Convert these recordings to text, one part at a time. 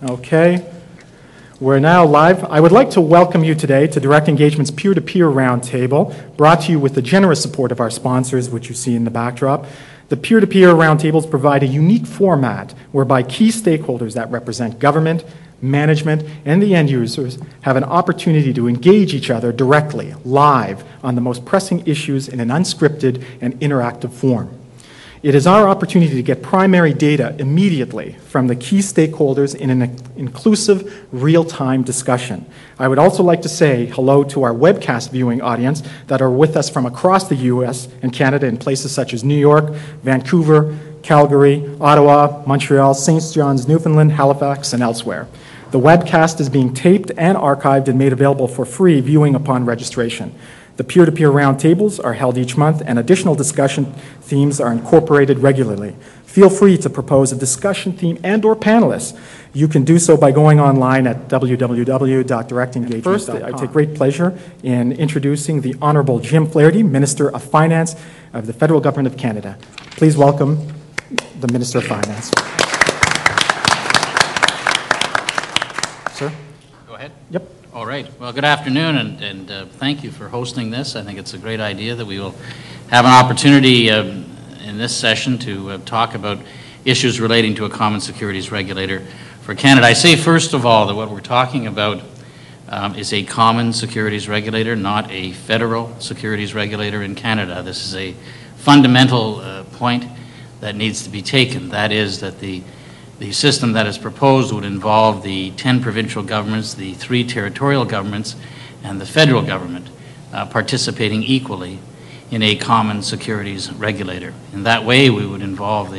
Okay, we're now live. I would like to welcome you today to Direct Engagement's peer-to-peer roundtable, brought to you with the generous support of our sponsors, which you see in the backdrop. The peer-to-peer roundtables provide a unique format whereby key stakeholders that represent government, management, and the end users have an opportunity to engage each other directly, live, on the most pressing issues in an unscripted and interactive form. It is our opportunity to get primary data immediately from the key stakeholders in an inclusive, real-time discussion. I would also like to say hello to our webcast viewing audience that are with us from across the U.S. and Canada in places such as New York, Vancouver, Calgary, Ottawa, Montreal, St. John's, Newfoundland, Halifax, and elsewhere. The webcast is being taped and archived and made available for free viewing upon registration. The peer-to-peer roundtables are held each month, and additional discussion themes are incorporated regularly. Feel free to propose a discussion theme and/or panelists. You can do so by going online at www.directengagement.com. First, I take great pleasure in introducing the Honourable Jim Flaherty, Minister of Finance of the Federal Government of Canada. Please welcome the Minister of Finance. Sir? Go ahead. Yep. All right. Well, good afternoon, and thank you for hosting this. I think it's a great idea that we will have an opportunity in this session to talk about issues relating to a common securities regulator for Canada. I say, first of all, that what we're talking about is a common securities regulator, not a federal securities regulator in Canada. This is a fundamental point that needs to be taken. That is that the system that is proposed would involve the 10 provincial governments, the 3 territorial governments, and the federal government participating equally in a common securities regulator. In that way, we would involve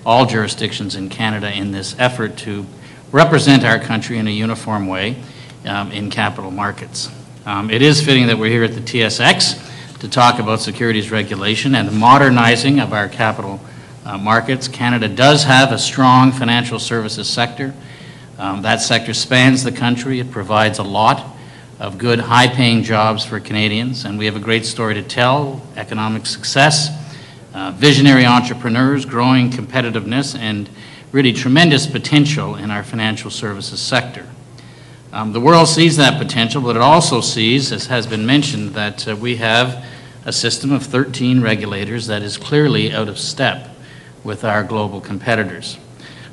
all jurisdictions in Canada in this effort to represent our country in a uniform way in capital markets. It is fitting that we're here at the TSX to talk about securities regulation and the modernizing of our capital markets. Canada does have a strong financial services sector. That sector spans the country. It provides a lot of good, high-paying jobs for Canadians, and we have a great story to tell: economic success, visionary entrepreneurs, growing competitiveness, and really tremendous potential in our financial services sector. The world sees that potential, but it also sees, as has been mentioned, that we have a system of 13 regulators that is clearly out of step with our global competitors.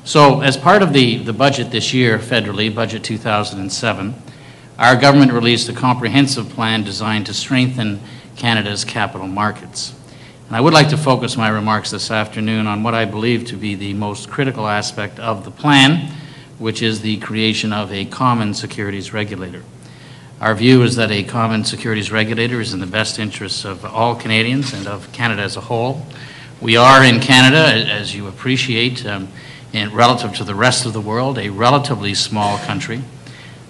So as part of the budget this year, federally, Budget 2007, our government released a comprehensive plan designed to strengthen Canada's capital markets. And I would like to focus my remarks this afternoon on what I believe to be the most critical aspect of the plan, which is the creation of a common securities regulator. Our view is that a common securities regulator is in the best interests of all Canadians and of Canada as a whole. We are in Canada, as you appreciate, relative to the rest of the world, a relatively small country.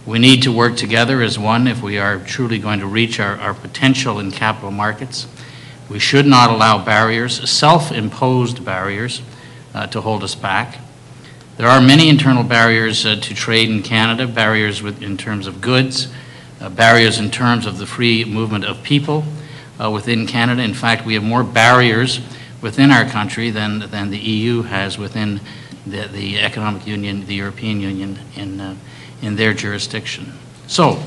We need to work together as one if we are truly going to reach our potential in capital markets. We should not allow barriers, self-imposed barriers, to hold us back. There are many internal barriers to trade in Canada, barriers in terms of goods, barriers in terms of the free movement of people within Canada. In fact, we have more barriers within our country than the EU has within the Economic Union, the European Union, in their jurisdiction. So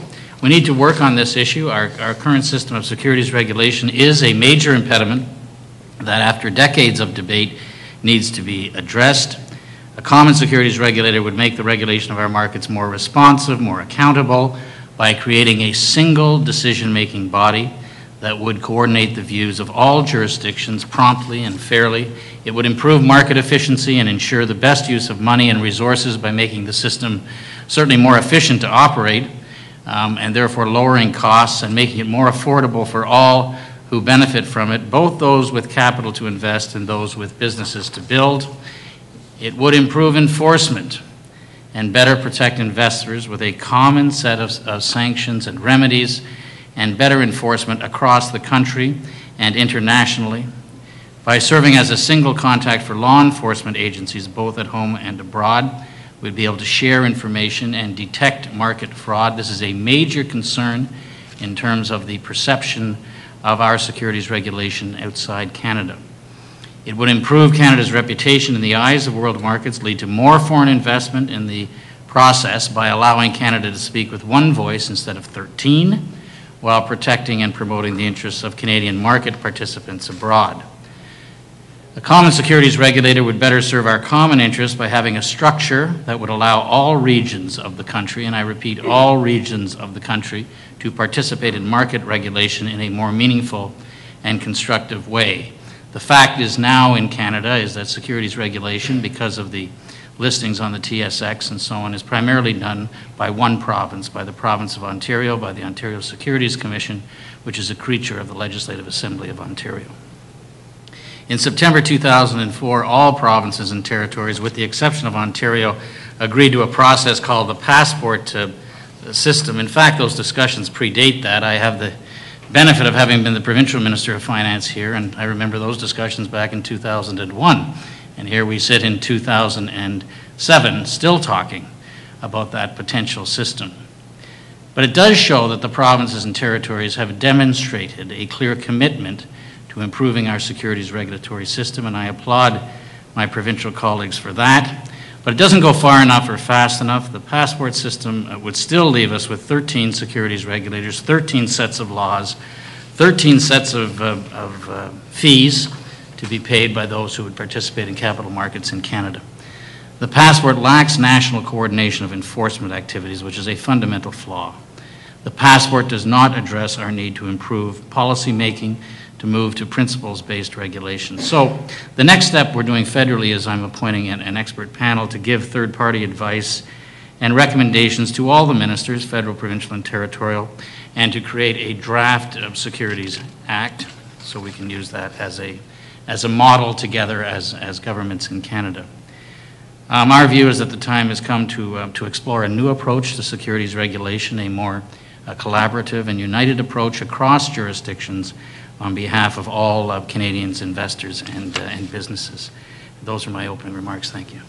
we need to work on this issue. Our current system of securities regulation is a major impediment that, after decades of debate, needs to be addressed. A common securities regulator would make the regulation of our markets more responsive, more accountable, by creating a single decision-making body that would coordinate the views of all jurisdictions promptly and fairly. It would improve market efficiency and ensure the best use of money and resources by making the system certainly more efficient to operate, and therefore lowering costs and making it more affordable for all who benefit from it, both those with capital to invest and those with businesses to build. It would improve enforcement and better protect investors with a common set of sanctions and remedies, and better enforcement across the country and internationally. By serving as a single contact for law enforcement agencies, both at home and abroad, we'd be able to share information and detect market fraud. This is a major concern in terms of the perception of our securities regulation outside Canada. It would improve Canada's reputation in the eyes of world markets, lead to more foreign investment in the process by allowing Canada to speak with one voice instead of 13, while protecting and promoting the interests of Canadian market participants abroad. A common securities regulator would better serve our common interests by having a structure that would allow all regions of the country, and I repeat, all regions of the country, to participate in market regulation in a more meaningful and constructive way. The fact is now in Canada is that securities regulation, because of the listings on the TSX and so on, is primarily done by one province, by the province of Ontario, by the Ontario Securities Commission, which is a creature of the Legislative Assembly of Ontario. In September 2004, all provinces and territories, with the exception of Ontario, agreed to a process called the passport system. In fact, those discussions predate that. I have the benefit of having been the provincial minister of finance here, and I remember those discussions back in 2001. And here we sit in 2007, still talking about that potential system. But it does show that the provinces and territories have demonstrated a clear commitment to improving our securities regulatory system, and I applaud my provincial colleagues for that. But it doesn't go far enough or fast enough. The passport system would still leave us with 13 securities regulators, 13 sets of laws, 13 sets of fees to be paid by those who would participate in capital markets in Canada. The passport lacks national coordination of enforcement activities, which is a fundamental flaw. The passport does not address our need to improve policy making, to move to principles-based regulation. So the next step we're doing federally is I'm appointing an expert panel to give third-party advice and recommendations to all the ministers, federal, provincial, and territorial, and to create a draft of Securities Act so we can use that as a model together as governments in Canada. Our view is that the time has come to explore a new approach to securities regulation, a more collaborative and united approach across jurisdictions on behalf of all Canadians, investors, and businesses. Those are my opening remarks. Thank you.